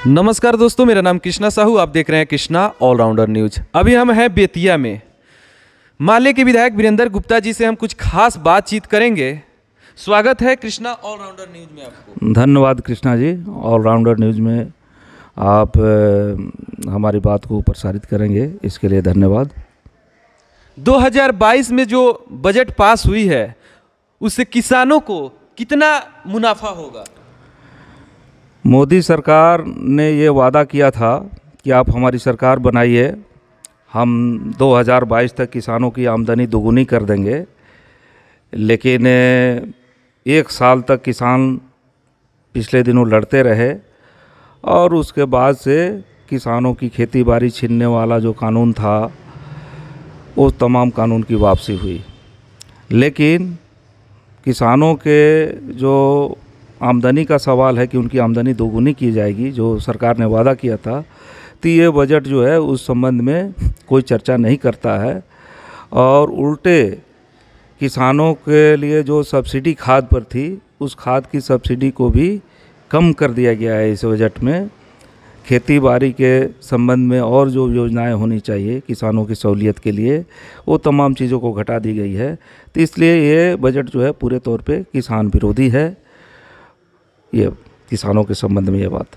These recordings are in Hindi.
नमस्कार दोस्तों, मेरा नाम कृष्णा साहू। आप देख रहे हैं कृष्णा ऑलराउंडर न्यूज। अभी हम हैं बेतिया में। माले के विधायक वीरेंद्र गुप्ता जी से हम कुछ खास बातचीत करेंगे। स्वागत है कृष्णा ऑलराउंडर न्यूज में आपको। धन्यवाद कृष्णा जी। ऑलराउंडर न्यूज में आप हमारी बात को प्रसारित करेंगे, इसके लिए धन्यवाद। 2022 में जो बजट पास हुई है उससे किसानों को कितना मुनाफा होगा? मोदी सरकार ने ये वादा किया था कि आप हमारी सरकार बनाइए, हम 2022 तक किसानों की आमदनी दोगुनी कर देंगे। लेकिन एक साल तक किसान पिछले दिनों लड़ते रहे और उसके बाद से किसानों की खेती बाड़ी छीनने वाला जो कानून था उस तमाम कानून की वापसी हुई। लेकिन किसानों के जो आमदनी का सवाल है कि उनकी आमदनी दोगुनी की जाएगी, जो सरकार ने वादा किया था, तो ये बजट जो है उस संबंध में कोई चर्चा नहीं करता है। और उल्टे किसानों के लिए जो सब्सिडी खाद पर थी, उस खाद की सब्सिडी को भी कम कर दिया गया है इस बजट में। खेती बाड़ी के संबंध में और जो योजनाएं होनी चाहिए किसानों की सहूलियत के लिए, वो तमाम चीज़ों को घटा दी गई है। तो इसलिए ये बजट जो है पूरे तौर पे किसान विरोधी है। ये किसानों के संबंध में ये बात।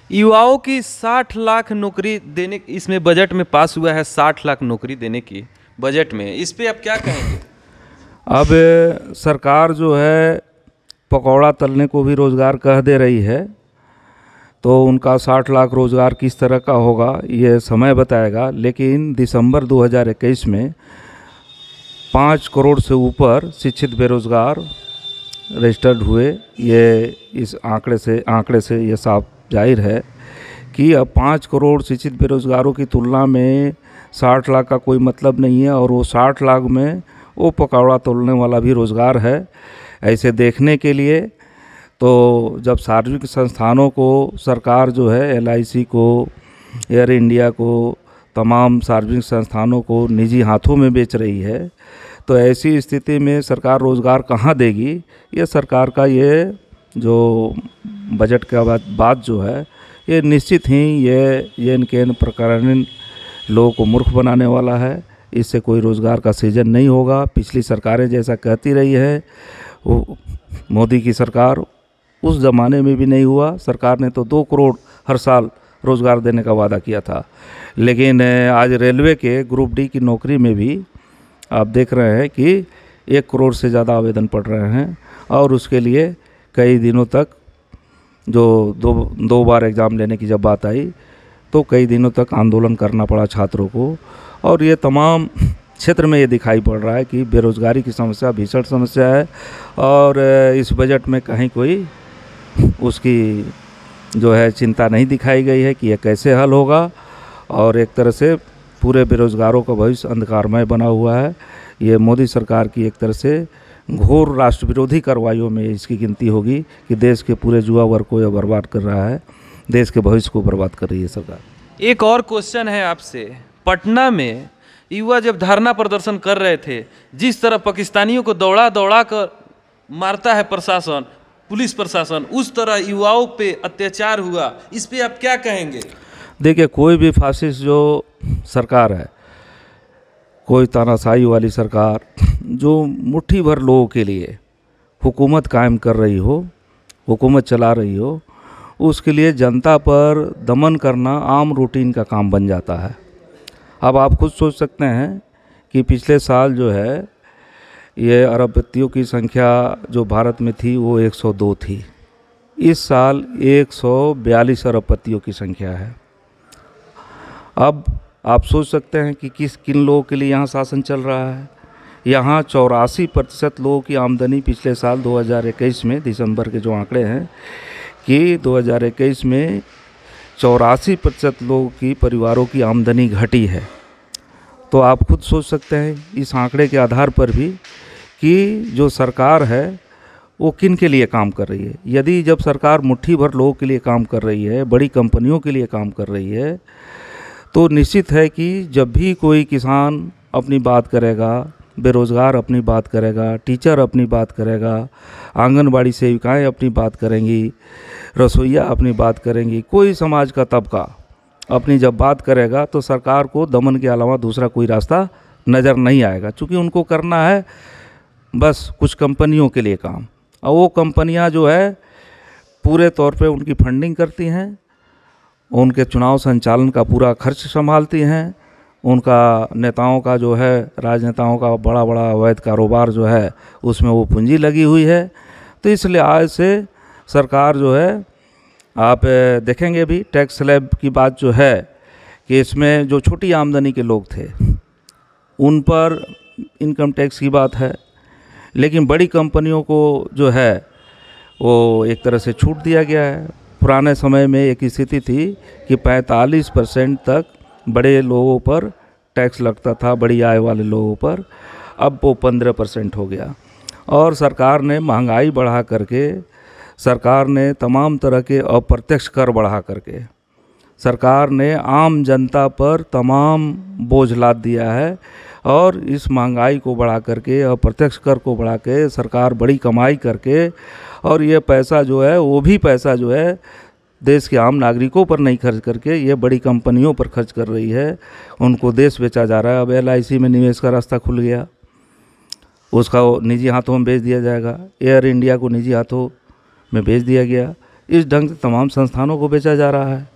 युवाओं की 60 लाख नौकरी देने, इसमें बजट में पास हुआ है 60 लाख नौकरी देने की बजट में, इस पे आप क्या कहेंगे? अब सरकार जो है पकौड़ा तलने को भी रोज़गार कह दे रही है, तो उनका 60 लाख रोज़गार किस तरह का होगा ये समय बताएगा। लेकिन दिसंबर 2021 में 5 करोड़ से ऊपर शिक्षित बेरोज़गार रजिस्टर्ड हुए। ये इस आंकड़े से ये साफ जाहिर है कि अब 5 करोड़ शिक्षित बेरोज़गारों की तुलना में 60 लाख का कोई मतलब नहीं है। और वो 60 लाख में वो पकौड़ा तोलने वाला भी रोज़गार है। ऐसे देखने के लिए तो जब सार्वजनिक संस्थानों को सरकार जो है LIC को, एयर इंडिया को, तमाम सार्वजनिक संस्थानों को निजी हाथों में बेच रही है, तो ऐसी स्थिति में सरकार रोज़गार कहाँ देगी? ये सरकार का ये जो बजट का बात जो है ये निश्चित ही ये इनके प्रकरण लोगों को मूर्ख बनाने वाला है। इससे कोई रोज़गार का सृजन नहीं होगा। पिछली सरकारें जैसा कहती रही है, वो मोदी की सरकार उस ज़माने में भी नहीं हुआ। सरकार ने तो 2 करोड़ हर साल रोज़गार देने का वादा किया था। लेकिन आज रेलवे के ग्रुप D की नौकरी में भी आप देख रहे हैं कि 1 करोड़ से ज़्यादा आवेदन पड़ रहे हैं। और उसके लिए कई दिनों तक जो दो बार एग्ज़ाम लेने की जब बात आई तो कई दिनों तक आंदोलन करना पड़ा छात्रों को। और ये तमाम क्षेत्र में ये दिखाई पड़ रहा है कि बेरोज़गारी की समस्या भीषण समस्या है। और इस बजट में कहीं कोई उसकी जो है चिंता नहीं दिखाई गई है कि यह कैसे हल होगा। और एक तरह से पूरे बेरोज़गारों का भविष्य अंधकारमय बना हुआ है। ये मोदी सरकार की एक तरह से घोर राष्ट्र विरोधी कार्रवाइयों में इसकी गिनती होगी कि देश के पूरे युवा वर्ग को यह बर्बाद कर रहा है, देश के भविष्य को बर्बाद कर रही है सरकार। एक और क्वेश्चन है आपसे। पटना में युवा जब धरना प्रदर्शन कर रहे थे, जिस तरह पाकिस्तानियों को दौड़ा दौड़ा कर मारता है प्रशासन, पुलिस प्रशासन, उस तरह युवाओं पे अत्याचार हुआ, इस पे आप क्या कहेंगे? देखिए, कोई भी फासिस्ट जो सरकार है, कोई तानाशाही वाली सरकार जो मुट्ठी भर लोगों के लिए हुकूमत कायम कर रही हो, हुकूमत चला रही हो, उसके लिए जनता पर दमन करना आम रूटीन का काम बन जाता है। अब आप खुद सोच सकते हैं कि पिछले साल जो है ये अरबपतियों की संख्या जो भारत में थी वो 102 थी। इस साल 142 अरबपतियों की संख्या है। अब आप सोच सकते हैं कि किन लोगों के लिए यहाँ शासन चल रहा है। यहाँ 84% लोगों की आमदनी पिछले साल 2021 में, दिसंबर के जो आंकड़े हैं कि 2021 में 84% लोगों की परिवारों की आमदनी घटी है। तो आप खुद सोच सकते हैं इस आंकड़े के आधार पर भी कि जो सरकार है वो किन के लिए काम कर रही है। यदि जब सरकार मुट्ठी भर लोगों के लिए काम कर रही है, बड़ी कंपनियों के लिए काम कर रही है, तो निश्चित है कि जब भी कोई किसान अपनी बात करेगा, बेरोज़गार अपनी बात करेगा, टीचर अपनी बात करेगा, आंगनबाड़ी सेविकाएं अपनी बात करेंगी, रसोइया अपनी बात करेंगी। कोई समाज का तबका अपनी जब बात करेगा तो सरकार को दमन के अलावा दूसरा कोई रास्ता नज़र नहीं आएगा, क्योंकि उनको करना है बस कुछ कंपनियों के लिए काम। और वो कंपनियां जो है पूरे तौर पे उनकी फंडिंग करती हैं, उनके चुनाव संचालन का पूरा खर्च संभालती हैं, उनका नेताओं का जो है, राजनेताओं का बड़ा बड़ा अवैध कारोबार जो है उसमें वो पूंजी लगी हुई है। तो इसलिए आज से सरकार जो है, आप देखेंगे भी टैक्स स्लैब की बात जो है कि इसमें जो छोटी आमदनी के लोग थे उन पर इनकम टैक्स की बात है, लेकिन बड़ी कंपनियों को जो है वो एक तरह से छूट दिया गया है। पुराने समय में एक स्थिति थी कि 45% तक बड़े लोगों पर टैक्स लगता था, बड़ी आय वाले लोगों पर, अब वो 15% हो गया। और सरकार ने महंगाई बढ़ा करके, सरकार ने तमाम तरह के अप्रत्यक्ष कर बढ़ा करके, सरकार ने आम जनता पर तमाम बोझ लाद दिया है। और इस महंगाई को बढ़ा करके, अप्रत्यक्ष कर को बढ़ा के सरकार बड़ी कमाई करके, और ये पैसा जो है वो भी पैसा जो है देश के आम नागरिकों पर नहीं खर्च करके ये बड़ी कंपनियों पर खर्च कर रही है। उनको देश बेचा जा रहा है। अब LIC में निवेश का रास्ता खुल गया, उसका निजी हाथों में बेच दिया जाएगा। एयर इंडिया को निजी हाथों में बेच दिया गया। इस ढंग से तमाम संस्थानों को बेचा जा रहा है।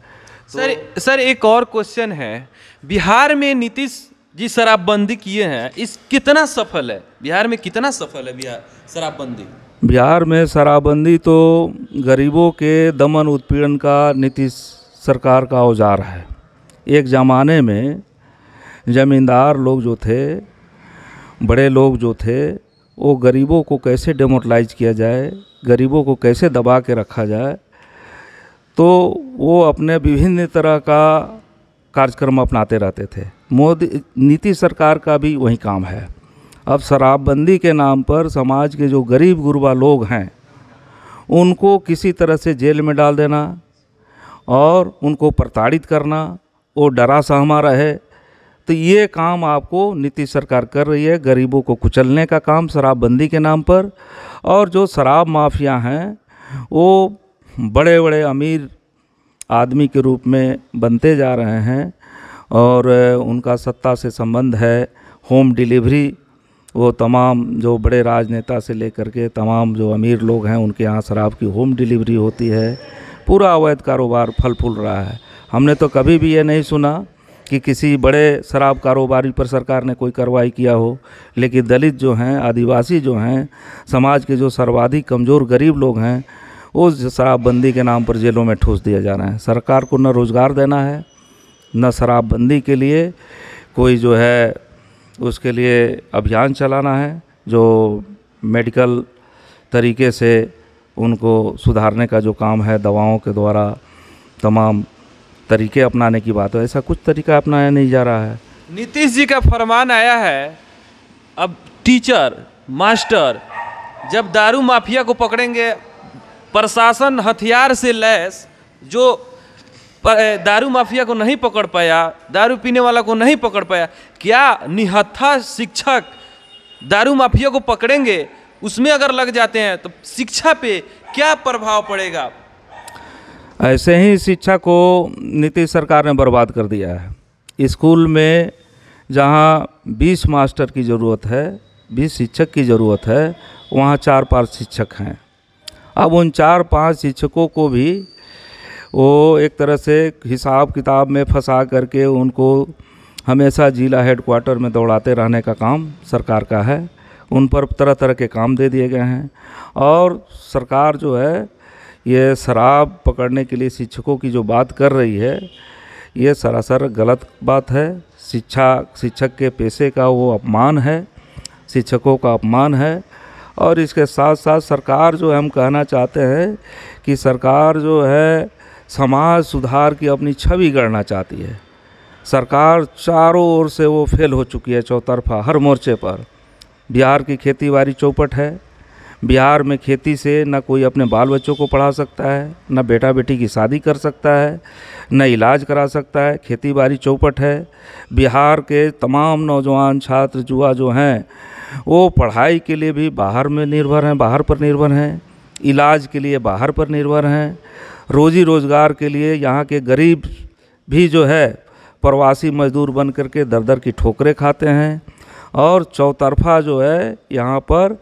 सर एक और क्वेश्चन है, बिहार में नीतीश जी शराबबंदी किए हैं, इस कितना सफल है? बिहार में कितना सफल है बिहार शराबबंदी? बिहार में शराबबंदी तो गरीबों के दमन उत्पीड़न का नीतीश सरकार का औजार है। एक ज़माने में ज़मींदार लोग जो थे, बड़े लोग जो थे, वो गरीबों को कैसे डेमोरलाइज किया जाए, गरीबों को कैसे दबा के रखा जाए, तो वो अपने विभिन्न तरह का कार्यक्रम अपनाते रहते थे। नीतीश सरकार का भी वही काम है। अब शराबबंदी के नाम पर समाज के जो गरीब गुरबा लोग हैं उनको किसी तरह से जेल में डाल देना और उनको प्रताड़ित करना, वो डरा सहमा रहे, तो ये काम आपको नीतीश सरकार कर रही है। गरीबों को कुचलने का काम शराबबंदी के नाम पर। और जो शराब माफिया हैं वो बड़े बड़े अमीर आदमी के रूप में बनते जा रहे हैं और उनका सत्ता से संबंध है। होम डिलीवरी, वो तमाम जो बड़े राजनेता से लेकर के तमाम जो अमीर लोग हैं उनके यहाँ शराब की होम डिलीवरी होती है। पूरा अवैध कारोबार फल फूल रहा है। हमने तो कभी भी ये नहीं सुना कि किसी बड़े शराब कारोबारी पर सरकार ने कोई कार्रवाई किया हो, लेकिन दलित जो हैं, आदिवासी जो हैं, समाज के जो सर्वाधिक कमज़ोर गरीब लोग हैं, उस शराबबंदी के नाम पर जेलों में ठूस दिया जा रहा है। सरकार को न रोज़गार देना है, न शराबबंदी के लिए कोई जो है उसके लिए अभियान चलाना है जो मेडिकल तरीके से उनको सुधारने का जो काम है, दवाओं के द्वारा तमाम तरीके अपनाने की बात है। ऐसा कुछ तरीका अपनाया नहीं जा रहा है। नीतीश जी का फरमान आया है, अब टीचर मास्टर जब दारू माफिया को पकड़ेंगे, प्रशासन हथियार से लैस, जो दारू माफिया को नहीं पकड़ पाया, दारू पीने वाला को नहीं पकड़ पाया, क्या निहत्था शिक्षक दारू माफिया को पकड़ेंगे, उसमें अगर लग जाते हैं तो शिक्षा पे क्या प्रभाव पड़ेगा? ऐसे ही शिक्षा को नीतीश सरकार ने बर्बाद कर दिया है। स्कूल में जहाँ 20 मास्टर की ज़रूरत है, 20 शिक्षक की ज़रूरत है, वहाँ 4-5 शिक्षक हैं। अब उन 4-5 शिक्षकों को भी वो एक तरह से हिसाब किताब में फंसा करके उनको हमेशा जिला हेडक्वार्टर में दौड़ाते रहने का काम सरकार का है। उन पर तरह तरह के काम दे दिए गए हैं। और सरकार जो है ये शराब पकड़ने के लिए शिक्षकों की जो बात कर रही है, ये सरासर गलत बात है। शिक्षक के पेशे का वो अपमान है, शिक्षकों का अपमान है। और इसके साथ साथ सरकार जो हम कहना चाहते हैं कि सरकार जो है समाज सुधार की अपनी छवि गढ़ना चाहती है। सरकार चारों ओर से वो फेल हो चुकी है, चौतरफा हर मोर्चे पर। बिहार की खेती बाड़ी चौपट है, बिहार में खेती से न कोई अपने बाल बच्चों को पढ़ा सकता है, न बेटा बेटी की शादी कर सकता है, न इलाज करा सकता है। खेती बाड़ी चौपट है। बिहार के तमाम नौजवान छात्र युवा जो हैं वो पढ़ाई के लिए भी बाहर में निर्भर हैं, बाहर पर निर्भर हैं, इलाज के लिए बाहर पर निर्भर हैं, रोज़ी रोज़गार के लिए यहाँ के गरीब भी जो है प्रवासी मजदूर बन करके दर दर की ठोकरें खाते हैं। और चौतरफा जो है यहाँ पर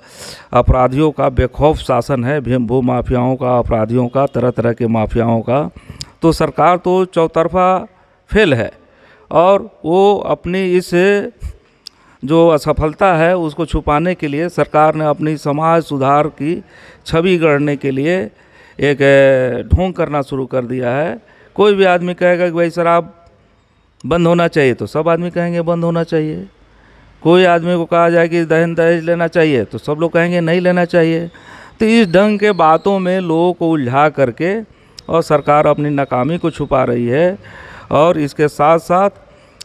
अपराधियों का बेखौफ शासन है, भू माफियाओं का, अपराधियों का, तरह तरह के माफियाओं का। तो सरकार तो चौतरफा फेल है और वो अपनी इस जो असफलता है उसको छुपाने के लिए सरकार ने अपनी समाज सुधार की छवि गढ़ने के लिए एक ढोंग करना शुरू कर दिया है। कोई भी आदमी कहेगा कि भाई शराब बंद होना चाहिए तो सब आदमी कहेंगे बंद होना चाहिए। कोई आदमी को कहा जाए कि दहेज लेना चाहिए तो सब लोग कहेंगे नहीं लेना चाहिए। तो इस ढंग के बातों में लोगों को उलझा करके और सरकार अपनी नाकामी को छुपा रही है। और इसके साथ साथ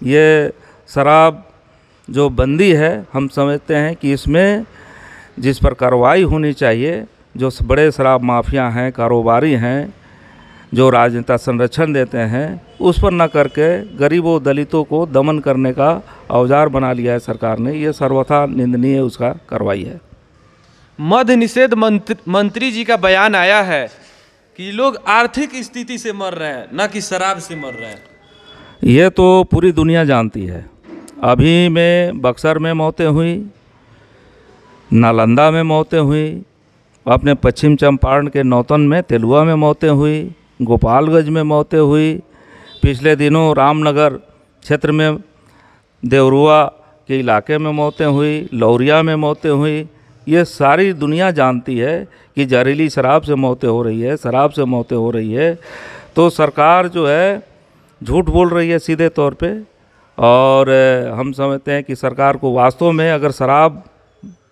ये शराब जो बंदी है, हम समझते हैं कि इसमें जिस पर कार्रवाई होनी चाहिए, जो बड़े शराब माफिया हैं, कारोबारी हैं, जो राजनेता संरक्षण देते हैं, उस पर न करके गरीबों दलितों को दमन करने का औजार बना लिया है सरकार ने। ये सर्वथा निंदनीय उसका कार्रवाई है। मद्य निषेध मंत्री जी का बयान आया है कि लोग आर्थिक स्थिति से मर रहे हैं, न कि शराब से मर रहे हैं। ये तो पूरी दुनिया जानती है। अभी में बक्सर में मौतें हुई, नालंदा में मौतें हुई, अपने पश्चिम चंपारण के नौतन में तेलुआ में मौतें हुई, गोपालगंज में मौतें हुई, पिछले दिनों रामनगर क्षेत्र में देवरुआ के इलाके में मौतें हुई, लौरिया में मौतें हुई। ये सारी दुनिया जानती है कि जहरीली शराब से मौतें हो रही है, शराब से मौतें हो रही है। तो सरकार जो है झूठ बोल रही है सीधे तौर पे। और हम समझते हैं कि सरकार को वास्तव में अगर शराब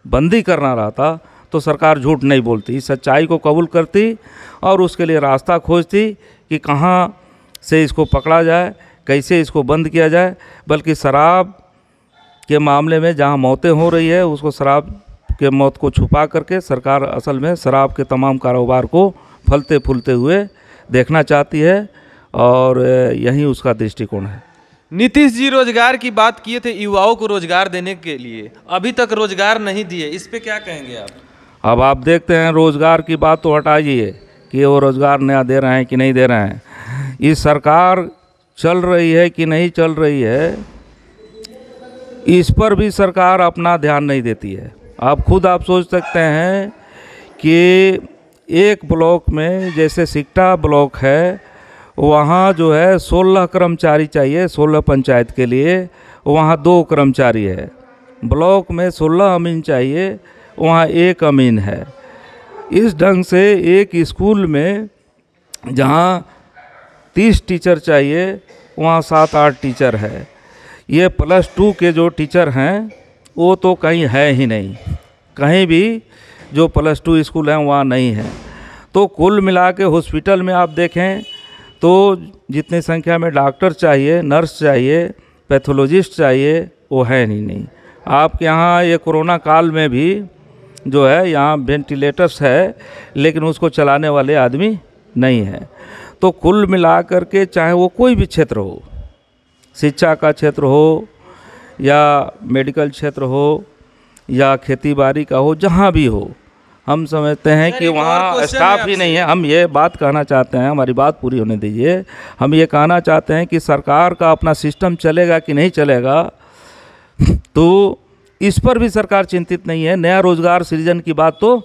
बंदी करना रहता तो सरकार झूठ नहीं बोलती, सच्चाई को कबूल करती और उसके लिए रास्ता खोजती कि कहाँ से इसको पकड़ा जाए, कैसे इसको बंद किया जाए। बल्कि शराब के मामले में जहाँ मौतें हो रही है उसको शराब के मौत को छुपा करके सरकार असल में शराब के तमाम कारोबार को फलते फूलते हुए देखना चाहती है और यही उसका दृष्टिकोण है। नीतीश जी रोजगार की बात किए थे, युवाओं को रोजगार देने के लिए, अभी तक रोजगार नहीं दिए, इस पे क्या कहेंगे आप? अब आप देखते हैं, रोज़गार की बात तो हटाइए कि वो रोज़गार नया दे रहे हैं कि नहीं दे रहे हैं। ये सरकार चल रही है कि नहीं चल रही है, इस पर भी सरकार अपना ध्यान नहीं देती है। आप खुद आप सोच सकते हैं कि एक ब्लॉक में जैसे सिकटा ब्लॉक है, वहाँ जो है 16 कर्मचारी चाहिए 16 पंचायत के लिए, वहाँ 2 कर्मचारी है। ब्लॉक में 16 अमीन चाहिए, वहाँ 1 अमीन है। इस ढंग से एक स्कूल में जहाँ 30 टीचर चाहिए वहाँ 7-8 टीचर है। ये +2 के जो टीचर हैं वो तो कहीं है ही नहीं, कहीं भी जो +2 स्कूल हैं वहाँ नहीं है। तो कुल मिला के हॉस्पिटल में आप देखें तो जितनी संख्या में डॉक्टर चाहिए, नर्स चाहिए, पैथोलॉजिस्ट चाहिए, वो है नहीं। आपके यहाँ ये कोरोना काल में भी जो है यहाँ वेंटिलेटर्स है, लेकिन उसको चलाने वाले आदमी नहीं है। तो कुल मिलाकर के चाहे वो कोई भी क्षेत्र हो, शिक्षा का क्षेत्र हो या मेडिकल क्षेत्र हो या खेती बाड़ी का हो, जहाँ भी हो, हम समझते हैं कि वहाँ स्टाफ ही नहीं है। हम ये बात कहना चाहते हैं, हमारी बात पूरी होने दीजिए। हम ये कहना चाहते हैं कि सरकार का अपना सिस्टम चलेगा कि नहीं चलेगा, तो इस पर भी सरकार चिंतित नहीं है। नया रोजगार सृजन की बात तो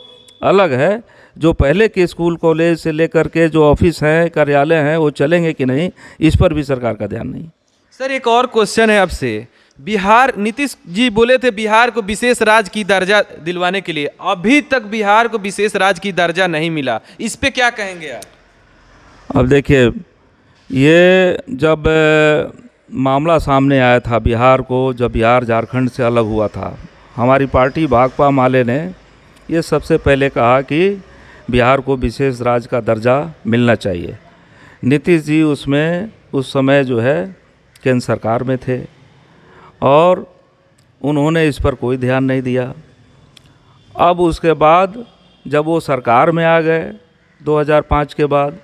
अलग है, जो पहले के स्कूल कॉलेज से लेकर के जो ऑफिस हैं, कार्यालय हैं, वो चलेंगे कि नहीं, इस पर भी सरकार का ध्यान नहीं। सर एक और क्वेश्चन है आपसे। बिहार, नीतीश जी बोले थे बिहार को विशेष राज्य की दर्जा दिलवाने के लिए, अभी तक बिहार को विशेष राज्य की दर्जा नहीं मिला, इस पे क्या कहेंगे आप? अब देखिए, ये जब मामला सामने आया था बिहार को, जब बिहार झारखंड से अलग हुआ था, हमारी पार्टी भाकपा माले ने ये सबसे पहले कहा कि बिहार को विशेष राज्य का दर्जा मिलना चाहिए। नीतीश जी उसमें उस समय जो है केंद्र सरकार में थे और उन्होंने इस पर कोई ध्यान नहीं दिया। अब उसके बाद जब वो सरकार में आ गए 2005 के बाद,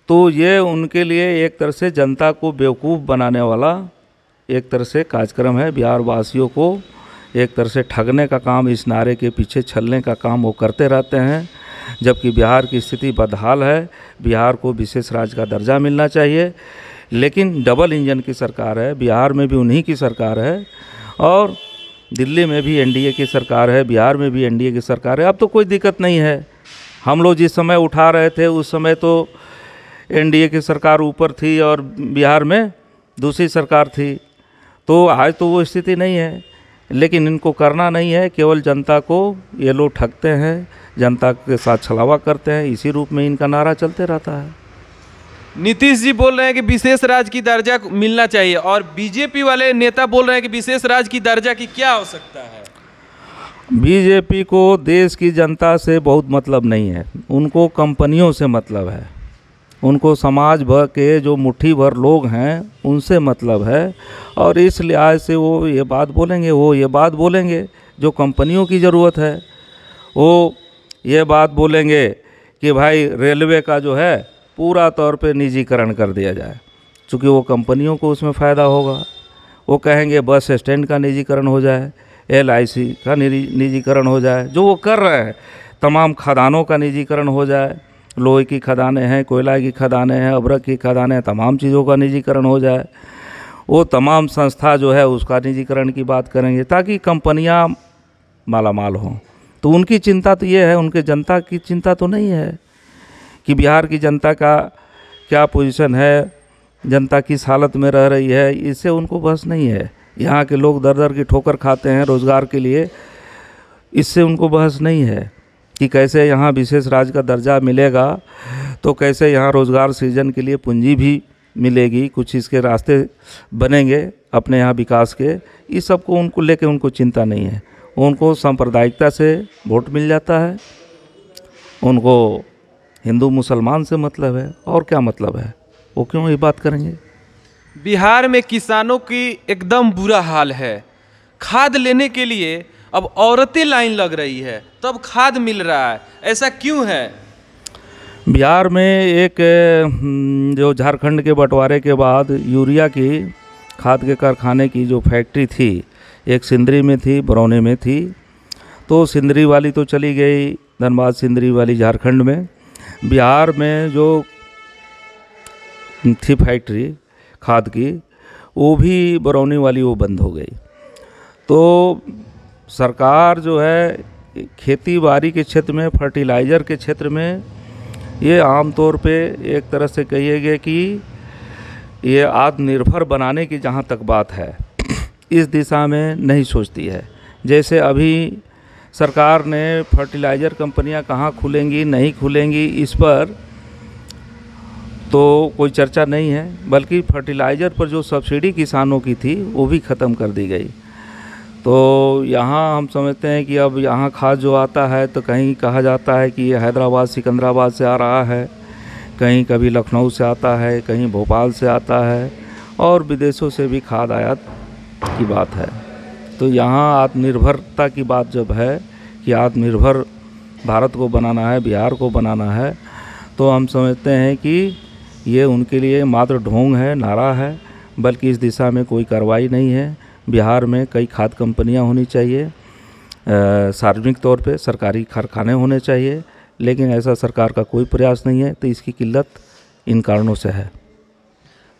तो ये उनके लिए एक तरह से जनता को बेवकूफ़ बनाने वाला एक तरह से कार्यक्रम है। बिहार वासियों को एक तरह से ठगने का काम, इस नारे के पीछे छलने का काम वो करते रहते हैं। जबकि बिहार की स्थिति बदहाल है, बिहार को विशेष राज्य का दर्जा मिलना चाहिए, लेकिन डबल इंजन की सरकार है। बिहार में भी उन्हीं की सरकार है और दिल्ली में भी एनडीए की सरकार है, बिहार में भी एनडीए की सरकार है। अब तो कोई दिक्कत नहीं है। हम लोग जिस समय उठा रहे थे उस समय तो एनडीए की सरकार ऊपर थी और बिहार में दूसरी सरकार थी, तो आज तो वो स्थिति नहीं है। लेकिन इनको करना नहीं है, केवल जनता को ये लोग ठगते हैं, जनता के साथ छलावा करते हैं, इसी रूप में इनका नारा चलते रहता है। नीतीश जी बोल रहे हैं कि विशेष राज्य की दर्जा मिलना चाहिए और बीजेपी वाले नेता बोल रहे हैं कि विशेष राज्य की दर्जा की क्या आवश्यकता है। बीजेपी को देश की जनता से बहुत मतलब नहीं है, उनको कंपनियों से मतलब है, उनको समाज भर के जो मुट्ठी भर लोग हैं उनसे मतलब है। और इस लिहाज से वो ये बात बोलेंगे, जो कंपनियों की ज़रूरत है वो ये बात बोलेंगे कि भाई रेलवे का जो है पूरा तौर पे निजीकरण कर दिया जाए, चूँकि वो कंपनियों को उसमें फ़ायदा होगा। वो कहेंगे बस स्टैंड का निजीकरण हो जाए, LIC का निजीकरण हो जाए, जो वो कर रहे हैं। तमाम खदानों का निजीकरण हो जाए, लोहे की खदानें हैं, कोयला की खदानें हैं, अभ्रक की खदानें, तमाम चीज़ों का निजीकरण हो जाए। वो तमाम संस्था जो है उसका निजीकरण की बात करेंगे ताकि कंपनियां मालामाल हों। तो उनकी चिंता तो ये है, उनके जनता की चिंता तो नहीं है कि बिहार की जनता का क्या पोजीशन है, जनता किस हालत में रह रही है, इससे उनको बस नहीं है। यहाँ के लोग दर दर की ठोकर खाते हैं रोज़गार के लिए, इससे उनको बहस नहीं है कि कैसे यहाँ विशेष राज्य का दर्जा मिलेगा तो कैसे यहाँ रोज़गार सृजन के लिए पूंजी भी मिलेगी, कुछ इसके रास्ते बनेंगे अपने यहाँ विकास के। इस सब को उनको लेके उनको चिंता नहीं है। उनको सांप्रदायिकता से वोट मिल जाता है, उनको हिंदू मुसलमान से मतलब है, और क्या मतलब है, वो क्यों ये बात करेंगे। बिहार में किसानों की एकदम बुरा हाल है। खाद लेने के लिए अब औरतें लाइन लग रही है, तब खाद मिल रहा है, ऐसा क्यों है। बिहार में एक जो झारखंड के बंटवारे के बाद यूरिया की खाद के कारखाने की जो फैक्ट्री थी, एक सिंदरी में थी, बरौनी में थी। तो सिंदरी वाली तो चली गई, धनबाद सिंदरी वाली झारखंड में। बिहार में जो थी फैक्ट्री खाद की, वो भी बरौनी वाली वो बंद हो गई। तो सरकार जो है खेती बाड़ी के क्षेत्र में, फर्टिलाइज़र के क्षेत्र में, ये आमतौर पे एक तरह से कहिएगा कि ये आत्मनिर्भर बनाने की जहाँ तक बात है, इस दिशा में नहीं सोचती है। जैसे अभी सरकार ने फर्टिलाइज़र कंपनियां कहाँ खुलेंगी नहीं खुलेंगी इस पर तो कोई चर्चा नहीं है, बल्कि फर्टिलाइज़र पर जो सब्सिडी किसानों की थी वो भी ख़त्म कर दी गई। तो यहाँ हम समझते हैं कि अब यहाँ खाद जो आता है तो कहीं कहा जाता है कि ये हैदराबाद सिकंदराबाद से आ रहा है, कहीं कभी लखनऊ से आता है, कहीं भोपाल से आता है, और विदेशों से भी खाद आयात की बात है। तो यहाँ आत्मनिर्भरता की बात जब है कि आत्मनिर्भर भारत को बनाना है, बिहार को बनाना है, तो हम समझते हैं कि ये उनके लिए मात्र ढोंग है, नारा है, बल्कि इस दिशा में कोई कार्रवाई नहीं है। बिहार में कई खाद कंपनियां होनी चाहिए, सार्वजनिक तौर पे सरकारी कारखाने होने चाहिए, लेकिन ऐसा सरकार का कोई प्रयास नहीं है। तो इसकी किल्लत इन कारणों से है।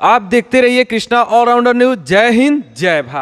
आप देखते रहिए कृष्णा ऑलराउंडर न्यूज़। जय हिंद, जय भारत।